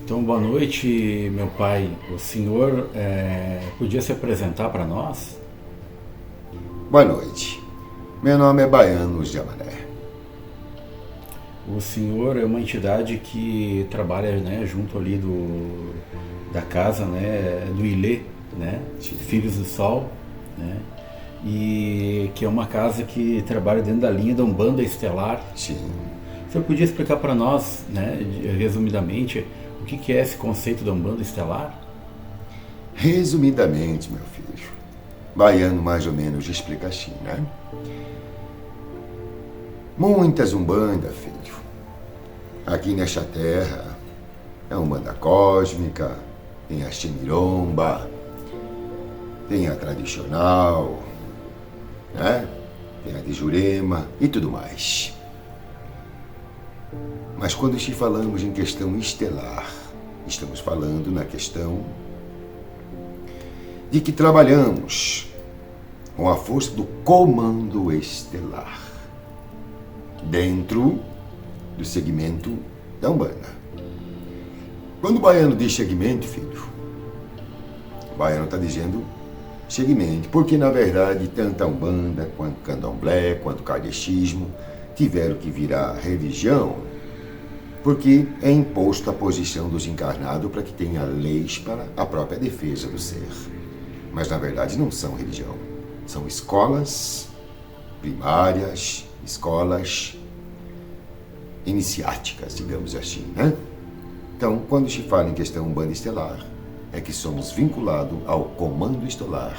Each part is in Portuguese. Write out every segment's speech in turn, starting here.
Então, boa noite, meu pai. O senhor podia se apresentar para nós? Boa noite. Meu nome é Baiano de Amané. O senhor é uma entidade que trabalha, né, junto ali da casa, né, do Ilê, né, Sim. Filhos do Sol, né, e que é uma casa que trabalha dentro da linha da Umbanda Estelar. Sim. O senhor podia explicar para nós, né, resumidamente, o que é esse conceito da Umbanda Estelar? Resumidamente, meu filho, Baiano mais ou menos explica assim, né? Muitas Umbanda, filho. Aqui nesta terra é Umbanda cósmica, tem a Xemiromba, tem a tradicional, né? Tem a de Jurema e tudo mais. Mas quando te falamos em questão estelar, estamos falando na questão de que trabalhamos com a força do comando estelar dentro do segmento da Umbanda. Quando o baiano diz segmento, filho, o baiano está dizendo segmento, porque na verdade tanto a Umbanda, quanto o Candomblé, quanto o Kardechismo tiveram que virar religião, porque é imposto a posição dos encarnados para que tenha leis para a própria defesa do ser. Mas na verdade não são religião, são escolas primárias, escolas iniciáticas, digamos assim, né? Então, quando se fala em questão Umbanda Estelar, é que somos vinculados ao comando estelar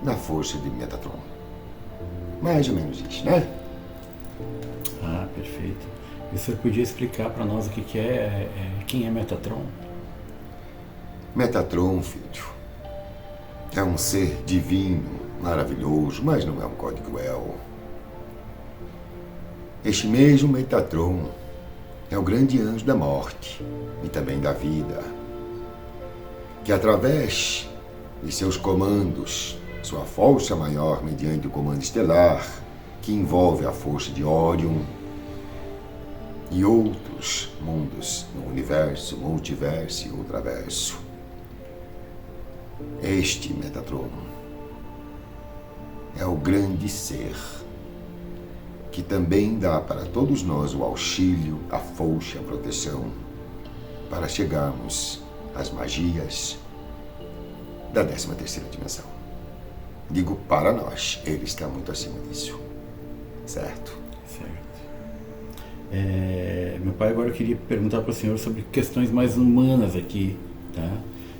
na força de Metatron. Mais ou menos isso, né? Ah, perfeito. E o senhor podia explicar para nós o que quem é Metatron? Metatron, filho, é um ser divino, maravilhoso, mas não é um código El. Este mesmo Metatron é o grande anjo da morte e também da vida, que através de seus comandos, sua força maior mediante o comando estelar, que envolve a força de Órion e outros mundos no universo, multiverso e ultraverso. Este Metatron é o grande ser que também dá para todos nós o auxílio, a força, a proteção para chegarmos às magias da 13ª dimensão. Digo para nós, ele está muito acima disso, certo? Certo. Meu pai, agora eu queria perguntar para o senhor sobre questões mais humanas aqui, tá?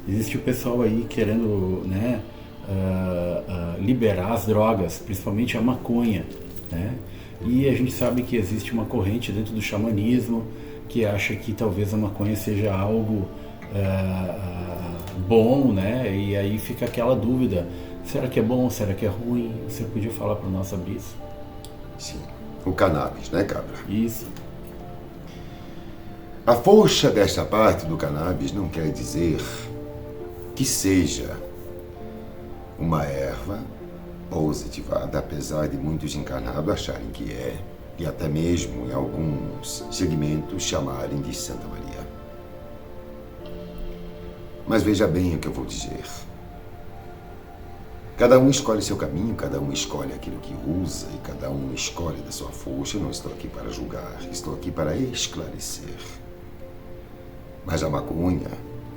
Existe o pessoal aí querendo, né, liberar as drogas, principalmente a maconha, né? E a gente sabe que existe uma corrente dentro do xamanismo que acha que talvez a maconha seja algo bom, né? E aí fica aquela dúvida, será que é bom, será que é ruim? Você podia falar para nós sobre isso? Sim, o cannabis, né, cabra? Isso. A força desta parte do cannabis não quer dizer que seja uma erva positivada, apesar de muitos encarnados acharem que é, e até mesmo em alguns segmentos chamarem de Santa Maria. Mas veja bem o que eu vou dizer. Cada um escolhe seu caminho, cada um escolhe aquilo que usa e cada um escolhe da sua força. Eu não estou aqui para julgar, estou aqui para esclarecer. Mas a maconha,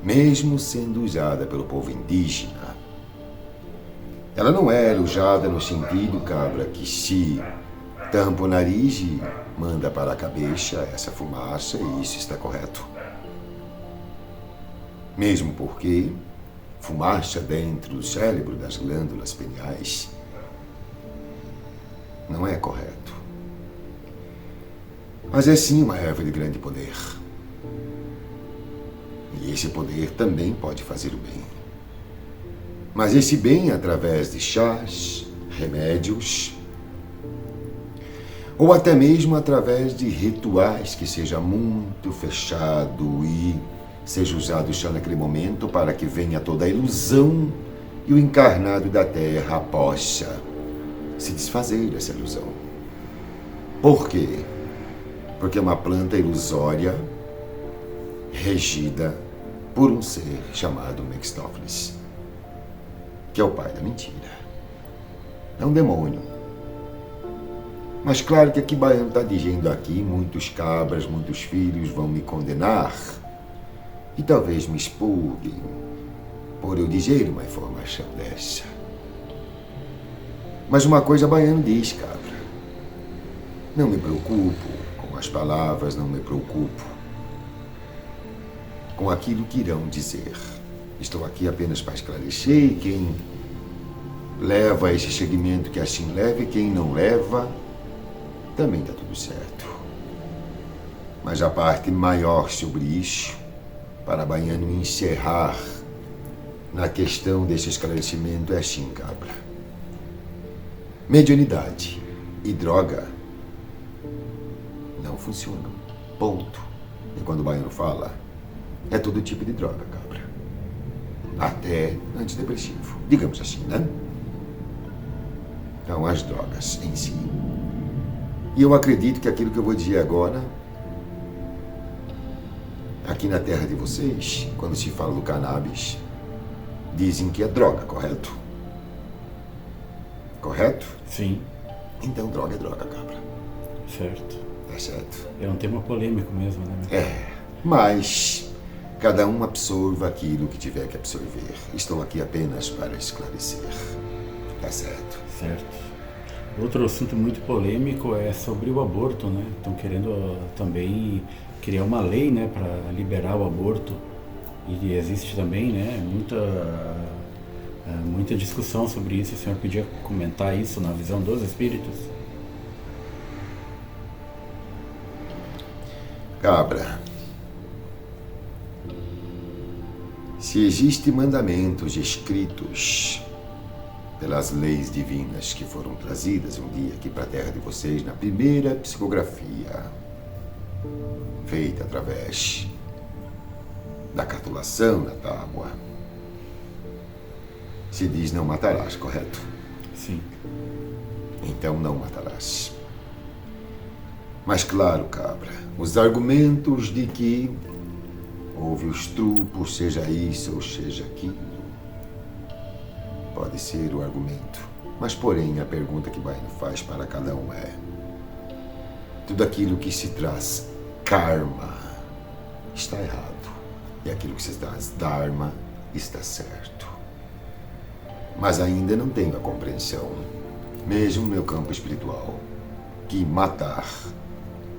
mesmo sendo usada pelo povo indígena, ela não era usada no sentido, cabra, que se tampa o nariz e manda para a cabeça essa fumaça e isso está correto. Mesmo porque fumaça dentro do cérebro das glândulas pineais não é correto. Mas é sim uma erva de grande poder. E esse poder também pode fazer o bem. Mas esse bem através de chás, remédios, ou até mesmo através de rituais que seja muito fechado e seja usado só naquele momento para que venha toda a ilusão e o encarnado da Terra possa se desfazer dessa ilusão. Por quê? Porque é uma planta ilusória regida por um ser chamado Mephistófeles, que é o pai da mentira. É um demônio. Mas claro que aqui Baiano está dizendo aqui, muitos cabras, muitos filhos vão me condenar e talvez me expurguem por eu dizer uma informação dessa. Mas uma coisa Baiano diz, cabra. Não me preocupo com as palavras, não me preocupo com aquilo que irão dizer. Estou aqui apenas para esclarecer e quem leva esse segmento que assim leva e quem não leva, também está tudo certo. Mas a parte maior sobre isso, para Baiano encerrar na questão desse esclarecimento, é assim, cabra. Mediunidade e droga não funcionam. Ponto. E quando o Baiano fala, é todo tipo de droga, cabra. Até antidepressivo. Digamos assim, né? Então, as drogas em si. E eu acredito que aquilo que eu vou dizer agora, aqui na terra de vocês, quando se fala do cannabis, dizem que é droga, correto? Correto? Sim. Então, droga é droga, cabra. Certo. Tá certo? É um tema polêmico mesmo, né? É, mas cada um absorva aquilo que tiver que absorver. Estou aqui apenas para esclarecer. Tá certo? Certo. Outro assunto muito polêmico é sobre o aborto, né? Estão querendo também criar uma lei, né, para liberar o aborto. E existe também, né, muita discussão sobre isso. O senhor podia comentar isso na visão dos espíritos? Cabra, se existem mandamentos escritos pelas leis divinas que foram trazidas um dia aqui para a terra de vocês, na primeira psicografia feita através da catulação na tábua, se diz não matarás, correto? Sim. Então não matarás. Mas claro, cabra, os argumentos de que houve o estupro, seja isso ou seja aquilo, pode ser o argumento. Mas, porém, a pergunta que Baiano faz para cada um é: tudo aquilo que se traz karma está errado. E aquilo que se traz dharma está certo. Mas ainda não tenho a compreensão, mesmo no meu campo espiritual, que matar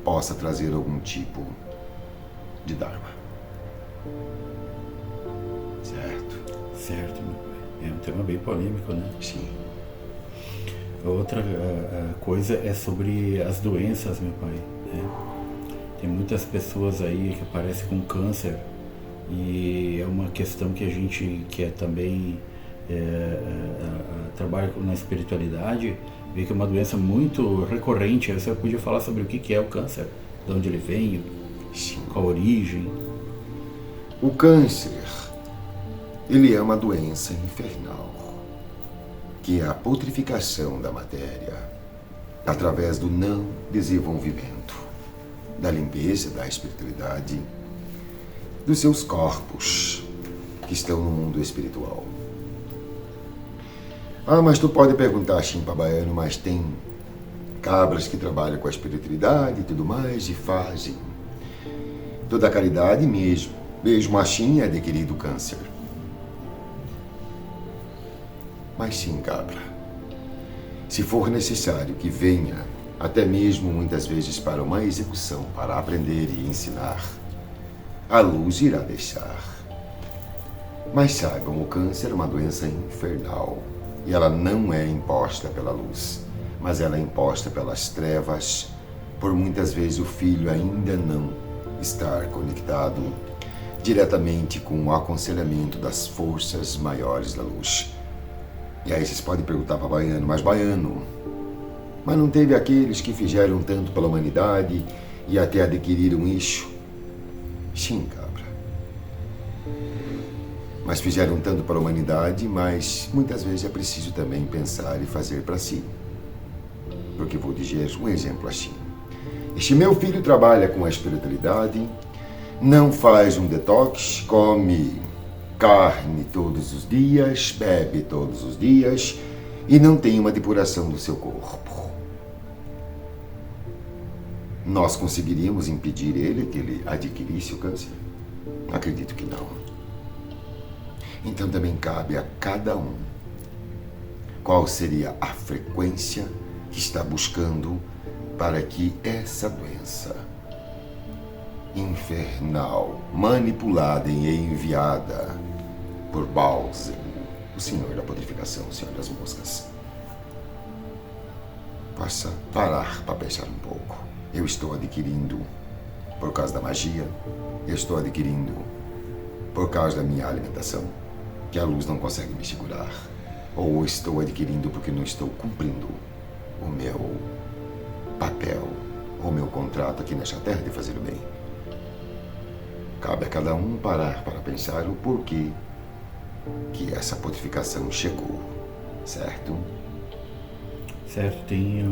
possa trazer algum tipo de dharma. Certo? Certo, meu pai. É um tema bem polêmico, né? Sim. Outra coisa é sobre as doenças, meu pai, né? Tem muitas pessoas aí que aparecem com câncer e é uma questão que a gente que é também trabalha na espiritualidade, vê que é uma doença muito recorrente. Aí você podia falar sobre o que é o câncer, de onde ele vem, Sim. qual a origem. O câncer, ele é uma doença infernal, que é a putrificação da matéria através do não desenvolvimento, da limpeza, da espiritualidade, dos seus corpos que estão no mundo espiritual. Ah, mas tu pode perguntar assim para Baiano, mas tem cabras que trabalham com a espiritualidade e tudo mais e fazem toda a caridade mesmo assim é adquirido câncer. Mas sim, cabra, se for necessário que venha, até mesmo muitas vezes para uma execução, para aprender e ensinar, a luz irá deixar. Mas saibam, o câncer é uma doença infernal e ela não é imposta pela luz, mas ela é imposta pelas trevas, por muitas vezes o filho ainda não estar conectado diretamente com o aconselhamento das forças maiores da luz. E aí vocês podem perguntar para Baiano, mas não teve aqueles que fizeram tanto pela humanidade e até adquiriram isso? Sim, cabra. Mas fizeram tanto para a humanidade, mas muitas vezes é preciso também pensar e fazer para si. Porque vou dizer um exemplo assim. Este meu filho trabalha com a espiritualidade, não faz um detox, come carne todos os dias, bebe todos os dias e não tem uma depuração do seu corpo. Nós conseguiríamos impedir que ele adquirisse o câncer? Acredito que não. Então também cabe a cada um qual seria a frequência que está buscando para que essa doença infernal, manipulada e enviada por Bálsamo, o senhor da purificação, o senhor das moscas, possa parar para pensar um pouco. Eu estou adquirindo por causa da magia, eu estou adquirindo por causa da minha alimentação, que a luz não consegue me segurar, ou estou adquirindo porque não estou cumprindo o meu papel, o meu contrato aqui nesta terra de fazer o bem. Cabe a cada um parar para pensar o porquê que essa purificação chegou, certo? Certo, tem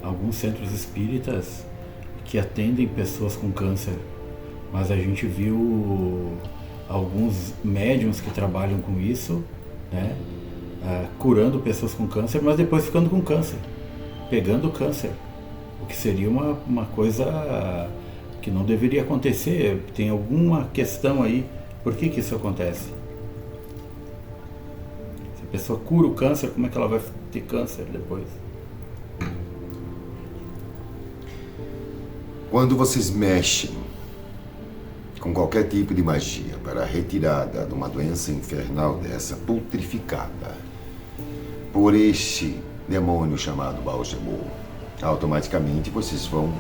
alguns centros espíritas que atendem pessoas com câncer, mas a gente viu alguns médiuns que trabalham com isso, né, curando pessoas com câncer, mas depois ficando com câncer, pegando câncer, o que seria uma coisa que não deveria acontecer. Tem alguma questão aí, por que isso acontece? Se a pessoa cura o câncer, como é que ela vai ter câncer depois? Quando vocês mexem com qualquer tipo de magia para a retirada de uma doença infernal dessa, putrificada por este demônio chamado Bálsamo, automaticamente vocês vão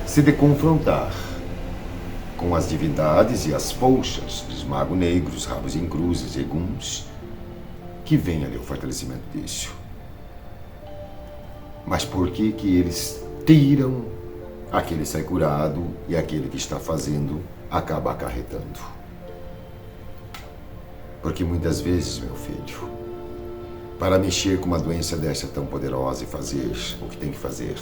se confrontar com as divindades e as forças dos magos negros, rabos em cruzes e guns, que vem ali o fortalecimento disso. Mas por que eles tiram aquele sai curado e aquele que está fazendo acaba acarretando? Porque muitas vezes, meu filho, para mexer com uma doença dessa tão poderosa e fazer o que tem que fazer,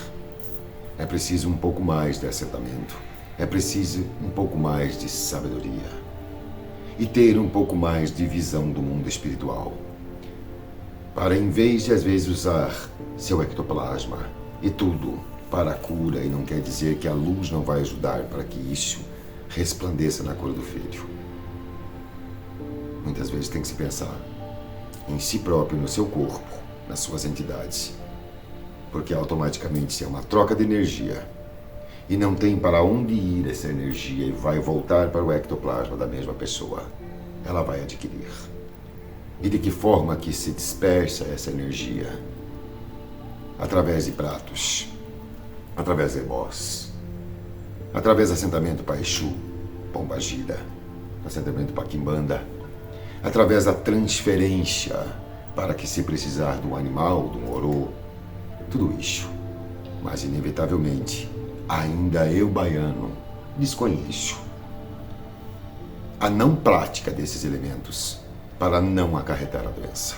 é preciso um pouco mais de acertamento, é preciso um pouco mais de sabedoria e ter um pouco mais de visão do mundo espiritual, para, em vez de às vezes usar seu ectoplasma e tudo para a cura, e não quer dizer que a luz não vai ajudar para que isso resplandeça na cor do filho. Muitas vezes tem que se pensar em si próprio, no seu corpo, nas suas entidades, porque automaticamente se é uma troca de energia e não tem para onde ir essa energia e vai voltar para o ectoplasma da mesma pessoa, ela vai adquirir. E de que forma que se dispersa essa energia? Através de pratos, através de ebós, através do assentamento para Exu, Pombagira, assentamento para Quimbanda, através da transferência para que, se precisar de um animal, de um orô, tudo isso. Mas inevitavelmente, ainda eu, baiano, desconheço a não prática desses elementos para não acarretar a doença.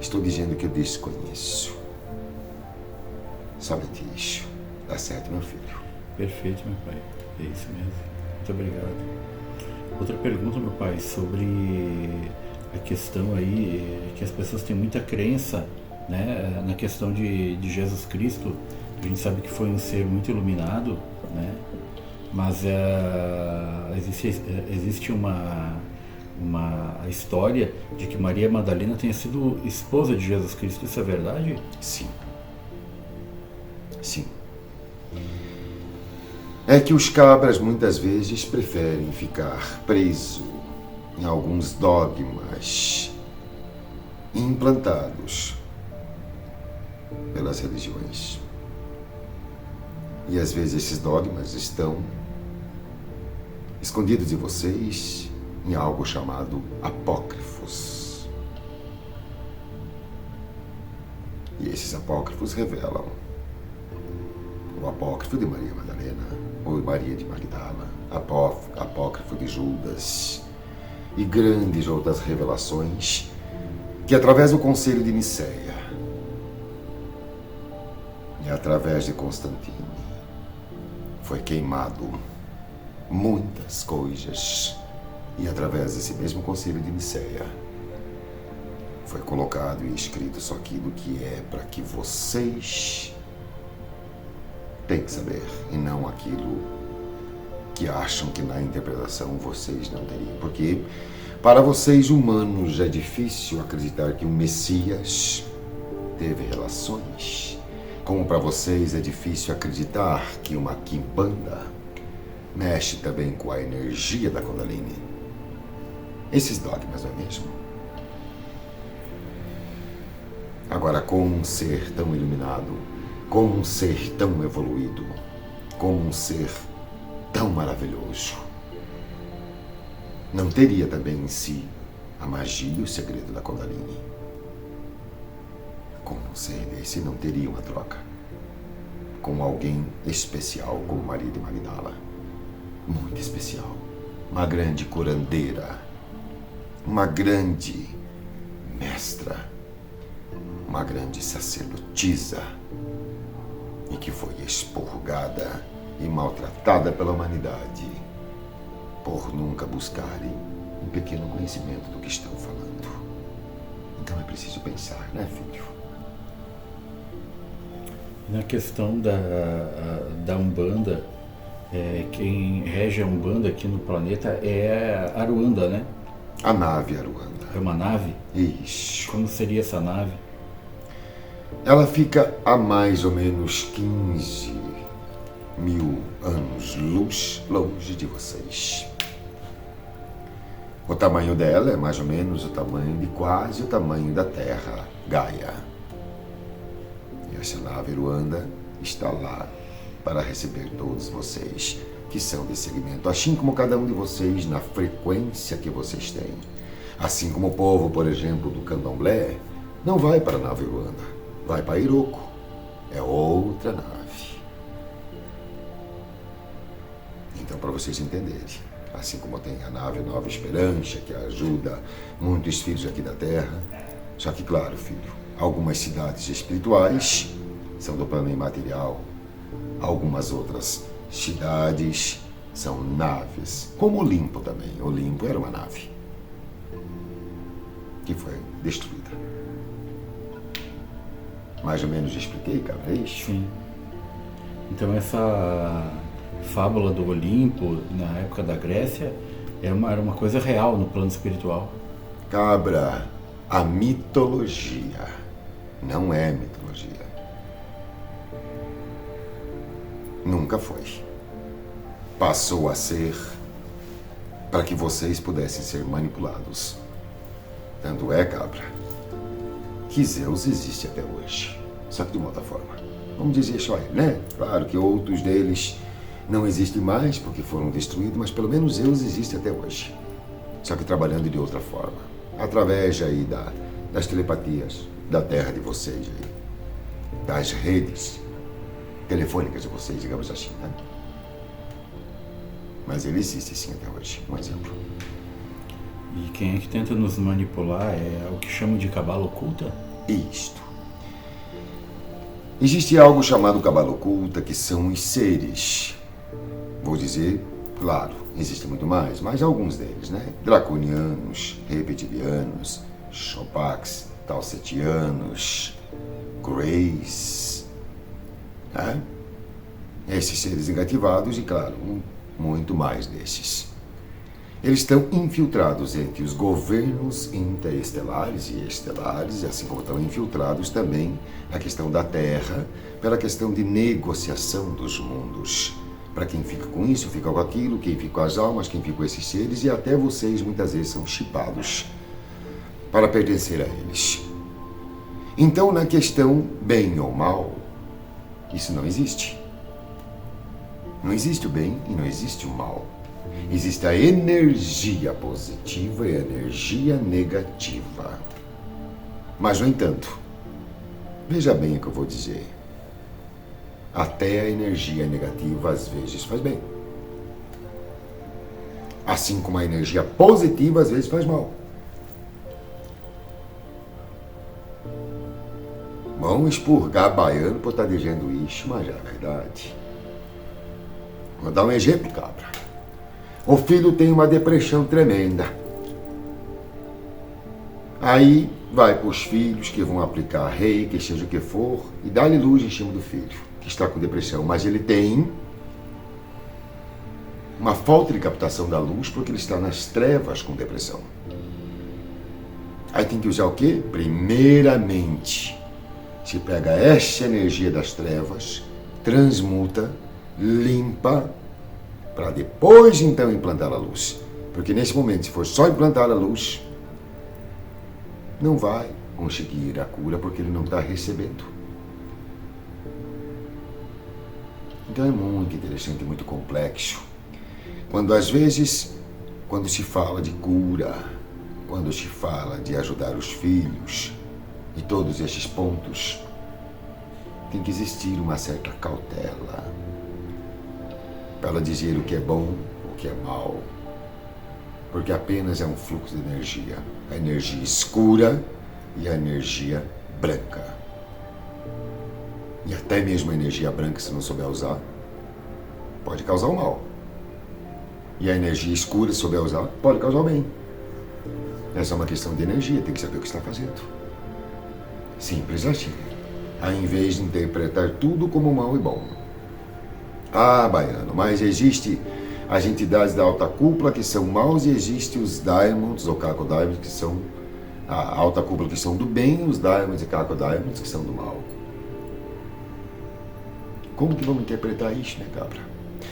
Estou dizendo que eu desconheço. Somente isso. Tá certo, meu filho? Perfeito, meu pai. É isso mesmo. Muito obrigado. Outra pergunta, meu pai, sobre a questão aí que as pessoas têm muita crença, né, na questão de Jesus Cristo. A gente sabe que foi um ser muito iluminado, né, mas existe uma história de que Maria Madalena tenha sido esposa de Jesus Cristo. Isso é verdade? Sim. Sim. É que os cabras muitas vezes preferem ficar preso em alguns dogmas implantados pelas religiões. E às vezes esses dogmas estão escondidos de vocês em algo chamado apócrifos. E esses apócrifos revelam o apócrifo de Maria Madalena, ou Maria de Magdala, apócrifo de Judas e grandes outras revelações que, através do Concílio de Nicéia e através de Constantino, foi queimado muitas coisas, e através desse mesmo concílio de Nicéia foi colocado e escrito só aquilo que é para que vocês têm que saber, e não aquilo que acham que na interpretação vocês não teriam. Porque para vocês humanos é difícil acreditar que um Messias teve relações, como para vocês é difícil acreditar que uma quimbanda mexe também com a energia da Kundalini. Esses dogmas, não é mesmo? Agora, como um ser tão iluminado, como um ser tão evoluído, como um ser tão maravilhoso, não teria também em si a magia e o segredo da Kundalini? Como um ser desse não teria uma troca com alguém especial como Maria de Magdala? Muito especial. Uma grande curandeira, uma grande mestra, uma grande sacerdotisa, e que foi expurgada e maltratada pela humanidade por nunca buscarem um pequeno conhecimento do que estão falando. Então é preciso pensar, né, filho? Na questão da Umbanda, quem rege a Umbanda aqui no planeta é a Aruanda, né? A nave Aruanda. É uma nave? Isso. Como seria essa nave? Ela fica a mais ou menos 15 mil anos-luz longe de vocês. O tamanho dela é mais ou menos o tamanho de quase o tamanho da Terra, Gaia. E essa nave Aruanda está lá para receber todos vocês que são desse segmento, assim como cada um de vocês na frequência que vocês têm. Assim como o povo, por exemplo, do Candomblé, não vai para a nave Aruanda, vai para Iroko. É outra nave. Então, para vocês entenderem, assim como tem a nave Nova Esperança, que ajuda muitos filhos aqui da Terra, só que, claro, filho, algumas cidades espirituais são do plano imaterial, algumas outras cidades são naves, como Olimpo também. Olimpo era uma nave que foi destruída. Mais ou menos expliquei, cara, é isso? Sim. Então essa fábula do Olimpo, na época da Grécia, era uma coisa real no plano espiritual. Cabra, a mitologia não é mitologia. Nunca foi. Passou a ser para que vocês pudessem ser manipulados. Tanto é, cabra, que Zeus existe até hoje, só que de uma outra forma. Vamos dizer só ele, né? Claro que outros deles não existem mais porque foram destruídos, mas pelo menos Zeus existe até hoje. Só que trabalhando de outra forma, através aí das telepatias da terra de vocês aí, das redes telefônicas de vocês, digamos assim, né? Mas ele existe sim até hoje, um exemplo. E quem é que tenta nos manipular é o que chamam de cabala oculta? Isto. Existe algo chamado cabala oculta, que são os seres. Vou dizer, claro, existem muito mais, mas alguns deles, né? Draconianos, reptilianos, Chopax, Talsetianos, Greys, né? Esses seres engativados e, claro, muito mais desses. Eles estão infiltrados entre os governos interestelares e estelares, assim como estão infiltrados também na questão da Terra, pela questão de negociação dos mundos. Para quem fica com isso, fica com aquilo, quem fica com as almas, quem fica com esses seres, e até vocês muitas vezes são chipados para pertencer a eles. Então, na questão bem ou mal, isso não existe. Não existe o bem e não existe o mal. Existe a energia positiva e a energia negativa. Mas, no entanto, veja bem o que eu vou dizer. Até a energia negativa às vezes faz bem. Assim como a energia positiva às vezes faz mal. Vão expurgar baiano por estar dizendo isso, mas é verdade. Vou dar um exemplo, cabra. O filho tem uma depressão tremenda. Aí vai para os filhos que vão aplicar reiki, seja o que for, e dá-lhe luz em cima do filho, que está com depressão. Mas ele tem uma falta de captação da luz porque ele está nas trevas com depressão. Aí tem que usar o quê? Primeiramente, se pega essa energia das trevas, transmuta, limpa, para depois então implantar a luz. Porque nesse momento, se for só implantar a luz, não vai conseguir a cura porque ele não está recebendo. Então é muito interessante, muito complexo. Quando às vezes, quando se fala de cura, quando se fala de ajudar os filhos e todos esses pontos, tem que existir uma certa cautela para dizer o que é bom, o que é mal, porque apenas é um fluxo de energia, a energia escura e a energia branca. E até mesmo a energia branca, se não souber usar, pode causar o mal. E a energia escura, se souber usar, pode causar o bem. Essa é uma questão de energia, tem que saber o que está fazendo. Simples assim. Ao invés de interpretar tudo como mal e bom. Ah, baiano, mas existe as entidades da alta cúpula que são maus e existe os Diamonds, ou Caco Diamonds, que são a alta cúpula que são do bem, os Diamonds e Caco Diamonds que são do mal. Como que vamos interpretar isso, né, cabra?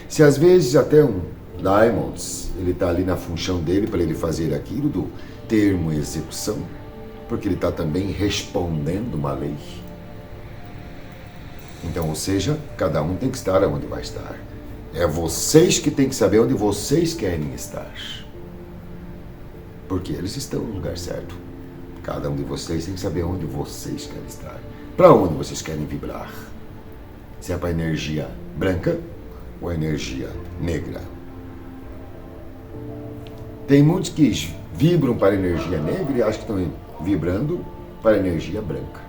Se às vezes até um Diamonds, ele está ali na função dele para ele fazer aquilo do termo execução, porque ele está também respondendo uma lei. Então, ou seja, cada um tem que estar onde vai estar. É vocês que têm que saber onde vocês querem estar. Porque eles estão no lugar certo. Cada um de vocês tem que saber onde vocês querem estar. Para onde vocês querem vibrar. Se é para a energia branca ou a energia negra. Tem muitos que vibram para a energia negra e acham que estão vibrando para a energia branca.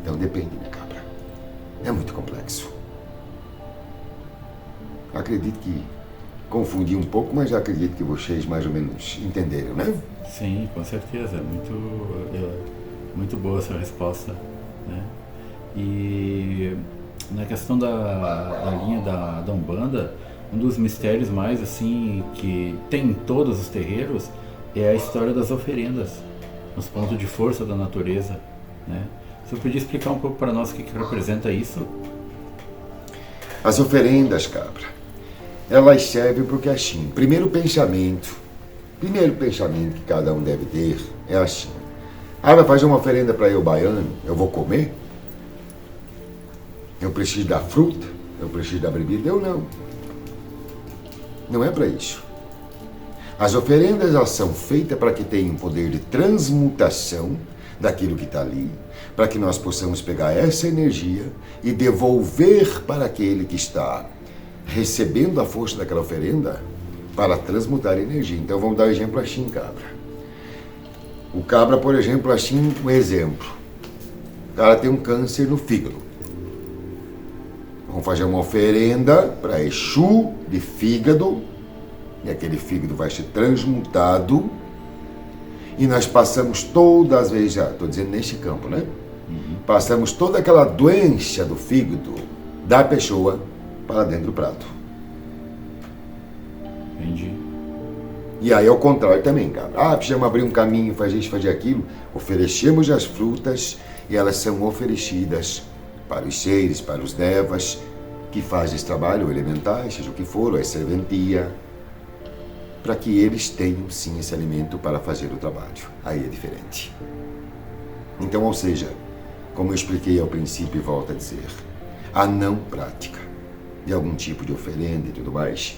Então depende, né, cabra? É muito complexo. Acredito que confundi um pouco, mas acredito que vocês mais ou menos entenderam, né? Sim, com certeza. Muito boa essa resposta, né? E na questão da linha da Umbanda, um dos mistérios mais assim que tem em todos os terreiros é a história das oferendas, os pontos de força da natureza, né? Você podia explicar um pouco para nós o que representa isso? As oferendas, cabra, elas servem porque assim, primeiro pensamento que cada um deve ter é assim: vai fazer uma oferenda para eu, baiano, eu vou comer? Eu preciso da fruta? Eu preciso da bebida? Eu não. Não é para isso. As oferendas, elas são feitas para que tenham um poder de transmutação daquilo que está ali, para que nós possamos pegar essa energia e devolver para aquele que está recebendo a força daquela oferenda para transmutar a energia. Então vamos dar um exemplo assim, cabra. O cabra, por exemplo, assim, um exemplo. O cara tem um câncer no fígado. Vamos fazer uma oferenda para Exu de fígado, e aquele fígado vai ser transmutado, e nós passamos todas as vezes, já estou dizendo neste campo, né? Passamos toda aquela doença do fígado da pessoa para dentro do prato. Entendi. E aí ao contrário também, cara. Precisamos abrir um caminho, fazer isso, fazer aquilo. Oferecemos as frutas e elas são oferecidas para os seres, para os devas que fazem esse trabalho, elementais, seja o que for, ou a serventia, para que eles tenham sim esse alimento para fazer o trabalho. Aí é diferente. Então, ou seja, como eu expliquei ao princípio e volto a dizer, a não prática de algum tipo de oferenda e tudo mais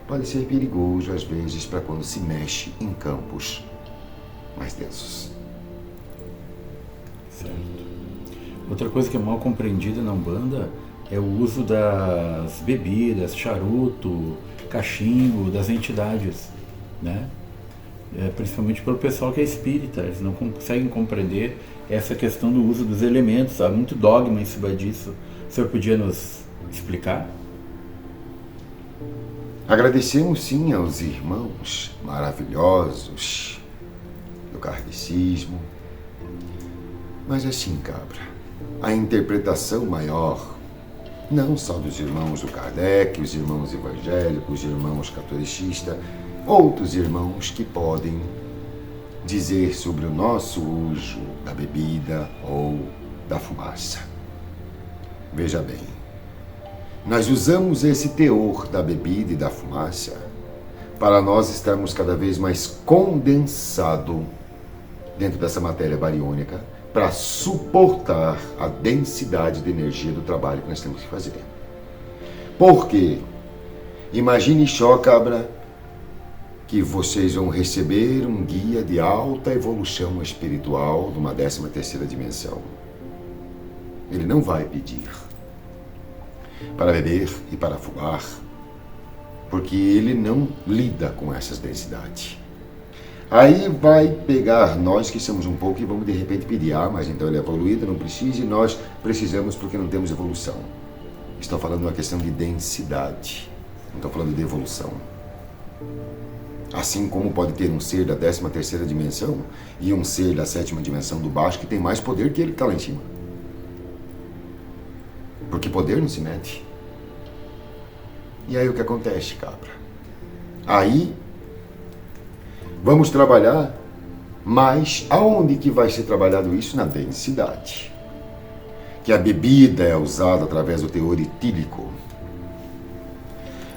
pode ser perigoso às vezes para quando se mexe em campos mais densos. Certo. Outra coisa que é mal compreendida na Umbanda é o uso das bebidas, charuto, cachimbo, das entidades, né? Principalmente pelo pessoal que é espírita, eles não conseguem compreender essa questão do uso dos elementos, há muito dogma em cima disso. O senhor podia nos explicar? Agradecemos sim aos irmãos maravilhosos do kardecismo, mas assim, cabra, a interpretação maior, não só dos irmãos do Kardec, os irmãos evangélicos, os irmãos catolicistas, outros irmãos que podem dizer sobre o nosso uso da bebida ou da fumaça. Veja bem, nós usamos esse teor da bebida e da fumaça para nós estarmos cada vez mais condensado dentro dessa matéria bariônica para suportar a densidade de energia do trabalho que nós temos que fazer. Por quê? Imagine só, cabra, que vocês vão receber um guia de alta evolução espiritual de uma 13ª dimensão. Ele não vai pedir para beber e para fumar, porque ele não lida com essas densidades. Aí vai pegar nós que somos um pouco e vamos de repente pedir, mas então ele é evoluído, não precisa, e nós precisamos porque não temos evolução. Estou falando de uma questão de densidade, não estou falando de evolução. Assim como pode ter um ser da 13ª dimensão e um ser da 7ª dimensão do baixo que tem mais poder que ele que está lá em cima. Porque poder não se mede. E aí o que acontece, cabra? Aí vamos trabalhar, mas aonde que vai ser trabalhado isso? Na densidade. Que a bebida é usada através do teor etílico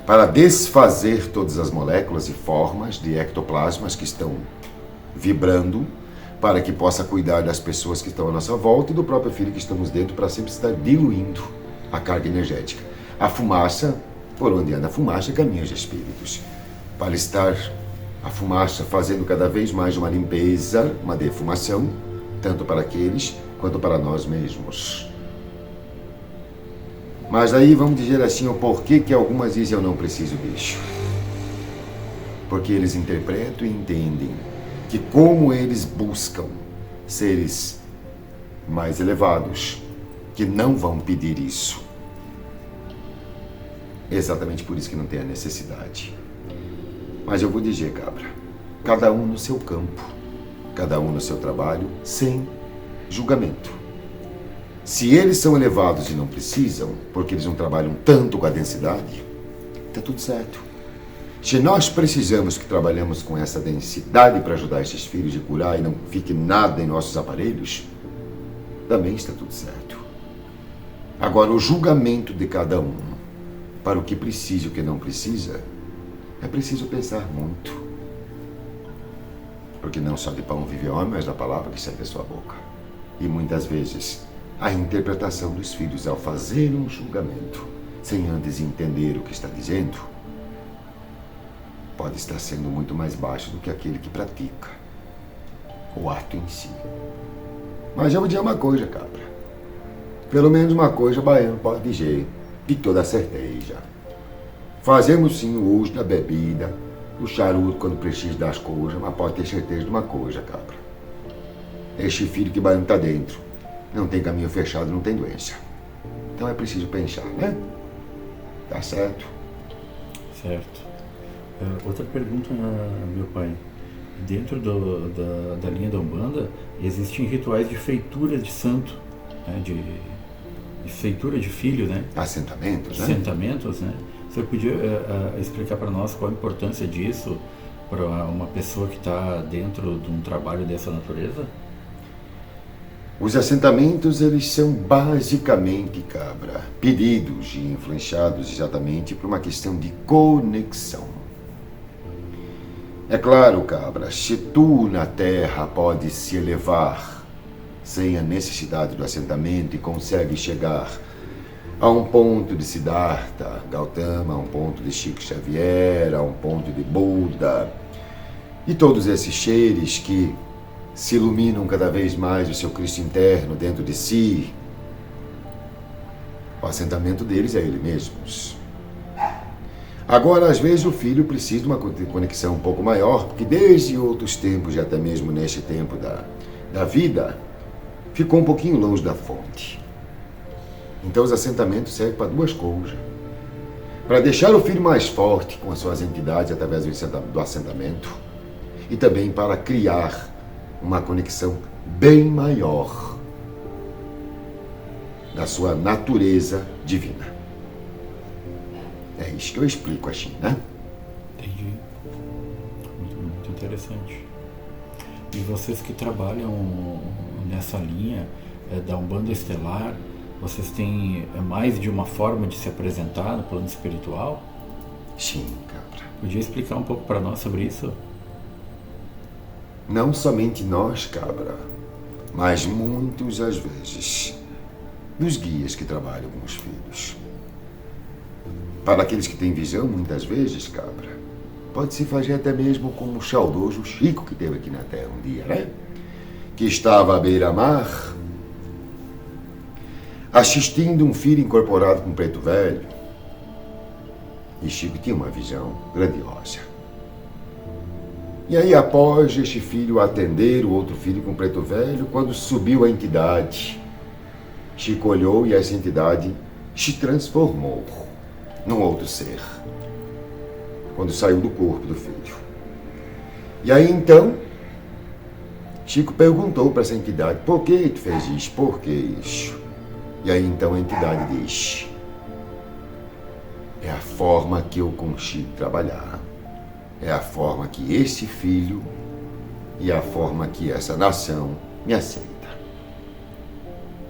para desfazer todas as moléculas e formas de ectoplasmas que estão vibrando, para que possa cuidar das pessoas que estão à nossa volta e do próprio filho que estamos dentro, para sempre estar diluindo a carga energética. A fumaça, por onde anda a fumaça, caminha os espíritos. Para estar a fumaça fazendo cada vez mais uma limpeza, uma defumação, tanto para aqueles quanto para nós mesmos. Mas aí vamos dizer assim, o porquê que algumas dizem eu não preciso disso. Porque eles interpretam e entendem que como eles buscam seres mais elevados, que não vão pedir isso. Exatamente por isso que não tem a necessidade. Mas eu vou dizer, cabra, cada um no seu campo, cada um no seu trabalho, sem julgamento. Se eles são elevados e não precisam, porque eles não trabalham tanto com a densidade, está tudo certo. Se nós precisamos que trabalhemos com essa densidade para ajudar esses filhos a curar e não fique nada em nossos aparelhos, também está tudo certo. Agora, o julgamento de cada um para o que precisa e o que não precisa, é preciso pensar muito. Porque não só de pão vive o homem, mas da palavra que sai da sua boca. E muitas vezes, a interpretação dos filhos ao fazer um julgamento, sem antes entender o que está dizendo, pode estar sendo muito mais baixo do que aquele que pratica o ato em si. Mas eu vou dizer uma coisa, cabra. Pelo menos uma coisa, baiano pode dizer, de toda certeza. Fazemos sim o uso da bebida, do charuto quando precisa das coisas, mas pode ter certeza de uma coisa, cabra. Este filho que baiano está dentro, não tem caminho fechado, não tem doença. Então é preciso pensar, né? Tá certo? Certo. Outra pergunta, meu pai. Dentro da linha da Umbanda, existem rituais de feitura de santo, né? de feitura de filho, né? Assentamentos, né? Assentamentos, né? Você podia explicar para nós qual a importância disso para uma pessoa que está dentro de um trabalho dessa natureza? Os assentamentos, eles são basicamente, cabra, pedidos e influenciados exatamente por uma questão de conexão. É claro, cabra, se tu na Terra pode se elevar sem a necessidade do assentamento e consegue chegar a um ponto de Siddhartha Gautama, a um ponto de Chico Xavier, a um ponto de Buda, e todos esses seres que se iluminam cada vez mais o seu Cristo interno dentro de si, o assentamento deles é eles mesmos. Agora, às vezes, o filho precisa de uma conexão um pouco maior, porque desde outros tempos, e até mesmo neste tempo da vida, ficou um pouquinho longe da fonte. Então, os assentamentos servem para duas coisas. para deixar o filho mais forte com as suas entidades através do assentamento e também para criar uma conexão bem maior da sua natureza divina. É isso que eu explico assim, né? Entendi. Muito interessante. E vocês que trabalham nessa linha da Umbanda Estelar, vocês têm mais de uma forma de se apresentar no plano espiritual? Sim, cabra. Podia explicar um pouco para nós sobre isso? Não somente nós, cabra, mas muitos às vezes dos guias que trabalham com os filhos. Para aqueles que têm visão, muitas vezes, cabra, pode-se fazer até mesmo como o saudoso Chico que teve aqui na Terra um dia, né? Que estava à beira-mar, assistindo um filho incorporado com um preto velho. E Chico tinha uma visão grandiosa. E aí, após este filho atender o outro filho com preto velho, quando subiu a entidade, Chico olhou e essa entidade se transformou num outro ser, quando saiu do corpo do filho. E aí, então, Chico perguntou para essa entidade, por que tu fez isso? Por que isso? E aí, então, a entidade diz, é a forma que eu consigo trabalhar. É a forma que esse filho e a forma que essa nação me aceita.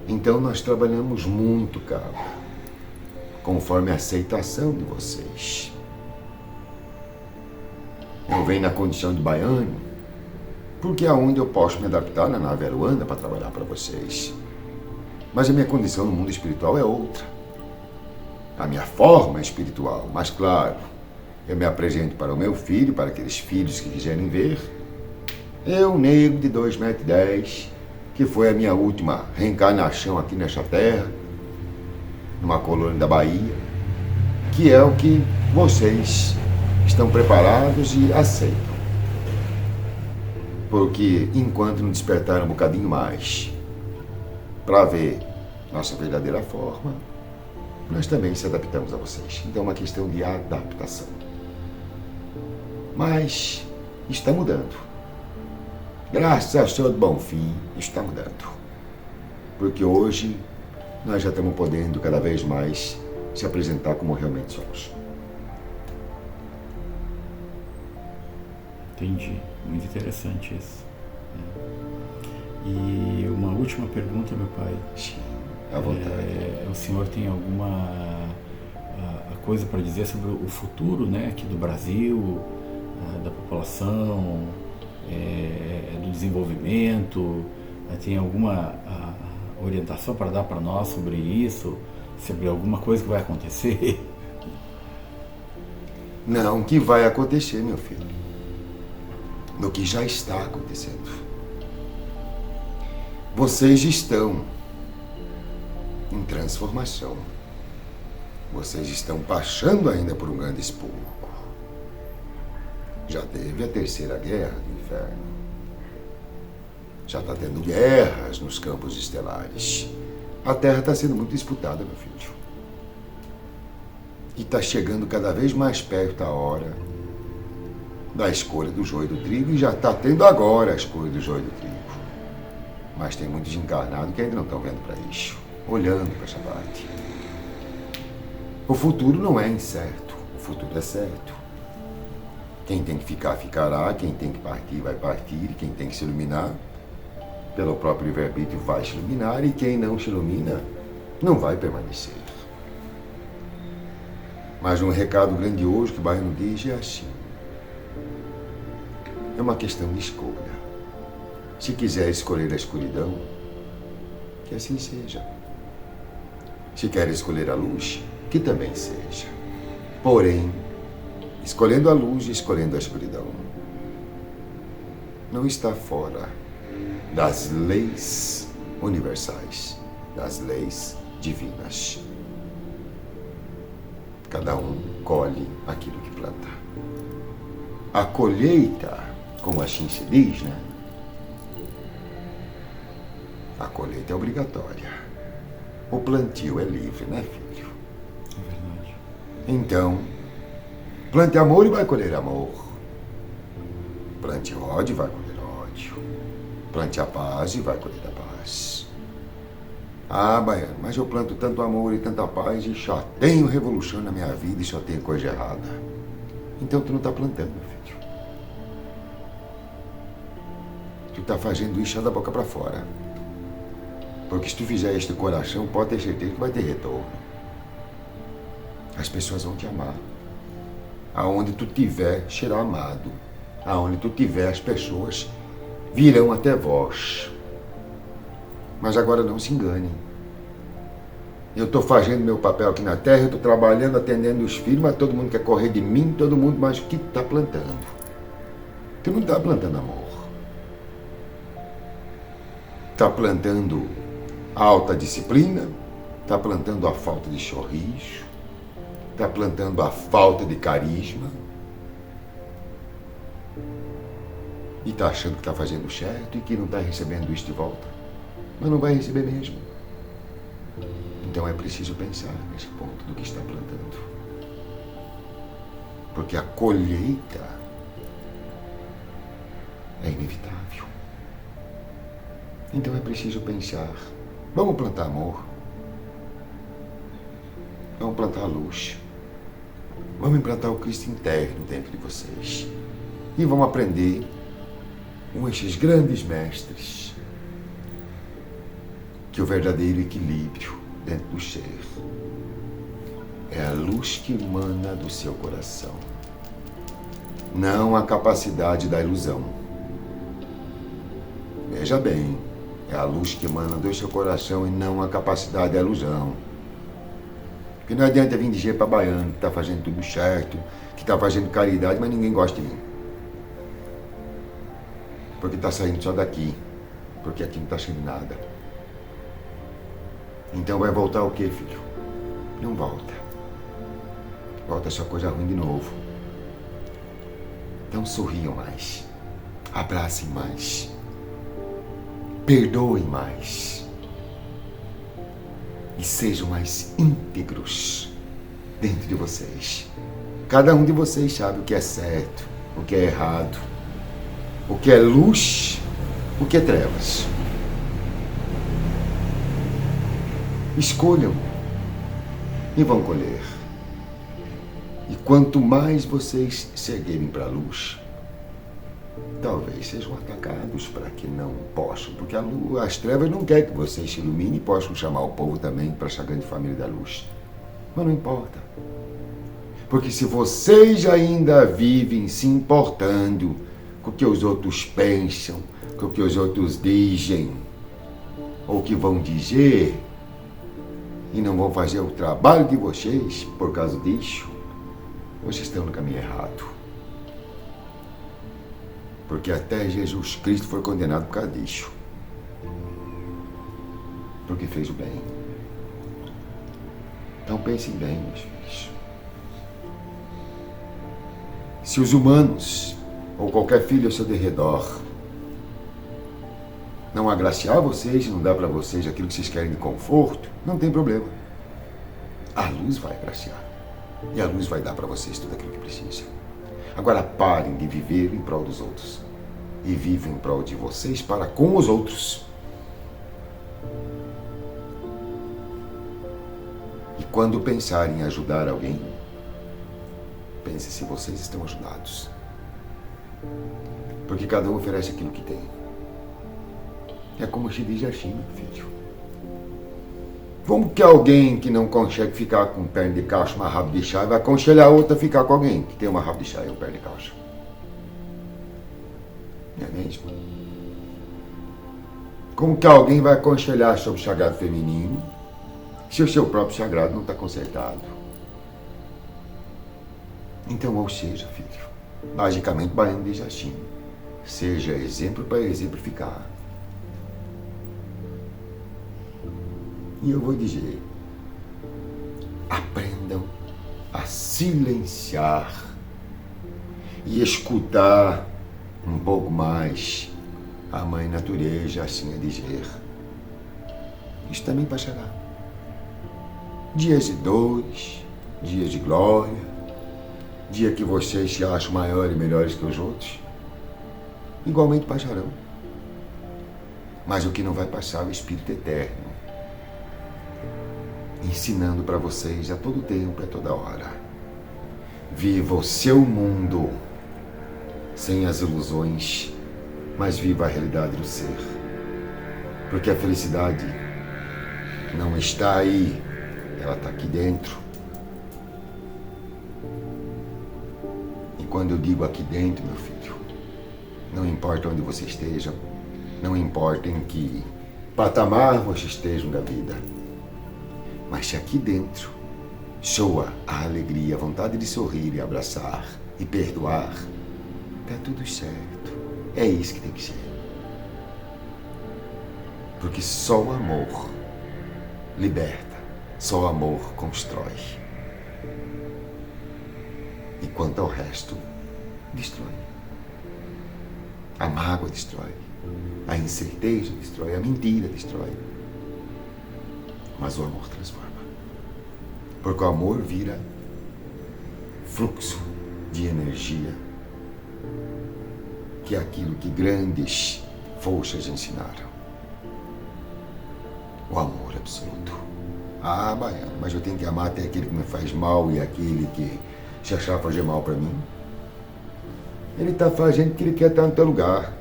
Então nós trabalhamos muito, cabra, conforme a aceitação de vocês. Eu venho na condição de baiano, porque é onde eu posso me adaptar na nave Aruanda para trabalhar para vocês. Mas a minha condição no mundo espiritual é outra. A minha forma é espiritual, mas claro, eu me apresento para o meu filho, para aqueles filhos que quiserem ver. Eu, negro de 2,10 metros, que foi a minha última reencarnação aqui nesta terra, numa colônia da Bahia, que é o que vocês estão preparados e aceitam. Porque enquanto não despertaram um bocadinho mais para ver nossa verdadeira forma, nós também se adaptamos a vocês. Então é uma questão de adaptação. Mas está mudando. Graças ao Senhor do Bom Fim, está mudando. Porque hoje nós já estamos podendo cada vez mais se apresentar como realmente somos. Entendi. Muito interessante isso. E uma última pergunta, meu pai. Sim, à vontade. O senhor tem alguma coisa para dizer sobre o futuro, né, aqui do Brasil, da população, do desenvolvimento? Tem alguma orientação para dar para nós sobre isso? Sobre alguma coisa que vai acontecer? Não, o que vai acontecer, meu filho? No que já está acontecendo. Vocês estão em transformação. Vocês estão passando ainda por um grande expurgo. Já teve a terceira guerra do inferno. Já está tendo guerras nos campos estelares. A Terra está sendo muito disputada, meu filho. E está chegando cada vez mais perto a hora da escolha do joio do trigo, e já está tendo agora a escolha do joio do trigo. Mas tem muitos encarnados que ainda não estão vendo para isso, olhando para essa parte. O futuro não é incerto, o futuro é certo. Quem tem que ficar, ficará, quem tem que partir, vai partir, quem tem que se iluminar, pelo próprio livre-arbítrio, vai se iluminar, e quem não se ilumina, não vai permanecer. Mas um recado grandioso que o Baiano diz é assim. É uma questão de escolha. Se quiser escolher a escuridão, que assim seja. Se quer escolher a luz, que também seja. Porém, escolhendo a luz e escolhendo a escuridão, não está fora das leis universais, das leis divinas. Cada um colhe aquilo que planta. A colheita, como assim se diz, né? A colheita é obrigatória. O plantio é livre, né, filho? É verdade. Então, plante amor e vai colher amor. Plante ódio e vai colher ódio. Plante a paz e vai colher a paz. Ah, Baiano, mas eu planto tanto amor e tanta paz e só tenho revolução na minha vida e só tenho coisa errada. Então tu não está plantando, filho. Tu está fazendo isso só da boca para fora. Porque se tu fizer isso de coração, pode ter certeza que vai ter retorno. As pessoas vão te amar. Aonde tu tiver, será amado. Aonde tu tiver, as pessoas virão até vós. Mas agora não se enganem. Eu estou fazendo meu papel aqui na terra, eu estou trabalhando, atendendo os filhos, mas todo mundo quer correr de mim, todo mundo, mas o que tu está plantando? Tu não está plantando amor. Está plantando a alta disciplina, está plantando a falta de sorriso, está plantando a falta de carisma e está achando que está fazendo certo e que não está recebendo isso de volta, mas não vai receber mesmo. Então é preciso pensar nesse ponto do que está plantando, porque a colheita é inevitável. Então é preciso pensar. Vamos plantar amor. Vamos plantar a luz. Vamos implantar o Cristo interno dentro de vocês. E vamos aprender com esses grandes mestres que o verdadeiro equilíbrio dentro do ser é a luz que emana do seu coração, não a capacidade da ilusão. Veja bem, é a luz que emana do seu coração e não a capacidade da ilusão. Porque não adianta vir dizer para Baiano que está fazendo tudo certo, que está fazendo caridade, mas ninguém gosta de mim. Porque está saindo só daqui, porque aqui não está saindo nada. Então vai voltar o quê, filho? Não volta. Volta só coisa ruim de novo. Então sorriam mais, abracem mais, perdoem mais e sejam mais íntegros dentro de vocês. Cada um de vocês sabe o que é certo, o que é errado, o que é luz, o que é trevas. Escolham e vão colher. E quanto mais vocês seguirem para a luz, talvez sejam atacados para que não possam, porque as trevas não querem que vocês se iluminem e possam chamar o povo também para essa grande família da luz. Mas não importa. Porque se vocês ainda vivem se importando com o que os outros pensam, com o que os outros dizem, ou que vão dizer, e não vão fazer o trabalho de vocês por causa disso, vocês estão no caminho errado. Porque até Jesus Cristo foi condenado por causa disso. Porque fez o bem. Então pensem bem, meus filhos. Se os humanos, ou qualquer filho ao seu derredor, não agraciar vocês e não dar para vocês aquilo que vocês querem de conforto, não tem problema. A luz vai agraciar. E a luz vai dar para vocês tudo aquilo que precisam. Agora parem de viver em prol dos outros. E vivem em prol de vocês para com os outros. E quando pensarem em ajudar alguém, pense se vocês estão ajudados. Porque cada um oferece aquilo que tem. É como se diz assim, meu filho. Como que alguém que não consegue ficar com perna de caixa, uma rabo de chá, vai aconselhar a outra a ficar com alguém que tem uma rabo de chá e um perna de caixa? Não é mesmo? Como que alguém vai aconselhar sobre o sagrado feminino se o seu próprio sagrado não está consertado? Então, ou seja, filho, basicamente, Baiano diz assim: seja exemplo para exemplificar. E eu vou dizer, aprendam a silenciar e escutar um pouco mais a Mãe Natureza, assim a dizer. Isso também passará. Dias de dores, dias de glória, dia que vocês se acham maiores e melhores que os outros, igualmente passarão. Mas o que não vai passar é o Espírito Eterno, ensinando para vocês a todo tempo e a toda hora. Viva o seu mundo sem as ilusões, mas viva a realidade do ser. Porque a felicidade não está aí, ela está aqui dentro. E quando eu digo aqui dentro, meu filho, não importa onde você esteja, não importa em que patamar você esteja da vida, mas se aqui dentro soa a alegria, a vontade de sorrir e abraçar e perdoar, está tudo certo. É isso que tem que ser. Porque só o amor liberta, só o amor constrói. E quanto ao resto, destrói. A mágoa destrói, a incerteza destrói, a mentira destrói. Mas o amor transforma. Porque o amor vira fluxo de energia, que é aquilo que grandes forças ensinaram. O amor absoluto. Ah, baiano, mas eu tenho que amar até aquele que me faz mal e aquele que se achar fazer mal para mim. Ele está fazendo porque ele quer estar no teu lugar.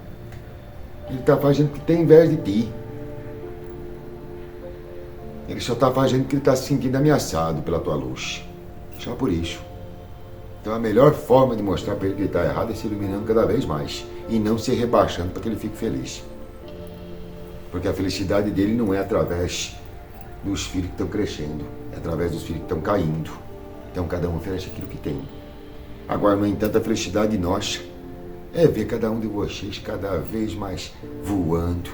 Ele está fazendo porque tem inveja de ti. Ele só está fazendo porque ele está se sentindo ameaçado pela tua luz. Só por isso. Então a melhor forma de mostrar para ele que ele está errado é se iluminando cada vez mais. E não se rebaixando para que ele fique feliz. Porque a felicidade dele não é através dos filhos que estão crescendo. É através dos filhos que estão caindo. Então cada um oferece aquilo que tem. Agora, no entanto, a felicidade nossa é ver cada um de vocês cada vez mais voando.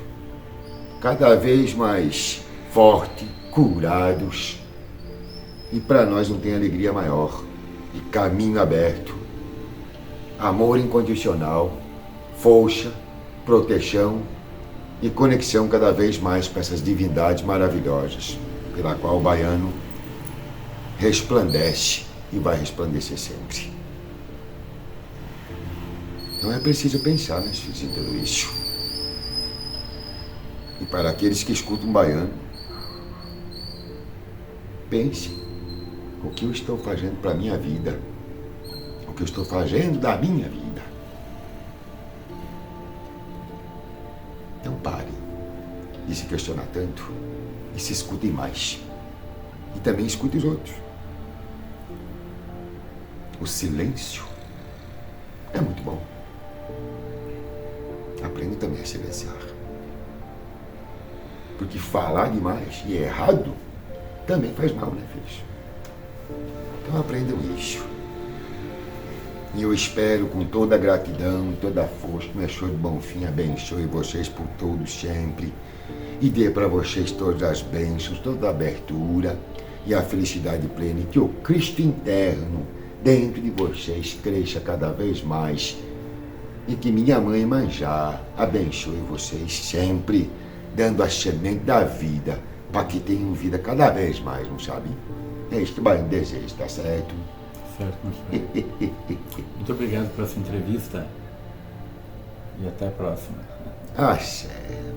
Cada vez mais forte, curados. E para nós não tem alegria maior. E caminho aberto. Amor incondicional. Força, proteção e conexão cada vez mais com essas divindades maravilhosas, pela qual o baiano resplandece e vai resplandecer sempre. Então é preciso pensar, meus filhos, em tudo isso. E para aqueles que escutam baiano, pense o que eu estou fazendo para a minha vida, o que eu estou fazendo da minha vida. Então pare de se questionar tanto e se escutem mais. E também escute os outros. O silêncio é muito bom. Aprenda também a silenciar. Porque falar demais e errado também faz mal, né, filhos? Então aprendam isso. E eu espero com toda a gratidão e toda a força que meu Senhor de Bonfim abençoe vocês por todos sempre e dê para vocês todas as bênçãos, toda a abertura e a felicidade plena, e que o Cristo interno dentro de vocês cresça cada vez mais e que minha mãe Manjá abençoe vocês sempre, dando a semente da vida para que tenham vida cada vez mais, não sabe? É isso que o baiano deseja, tá certo? Certo, meu senhor. Muito obrigado por essa entrevista e até a próxima. Ah, sério.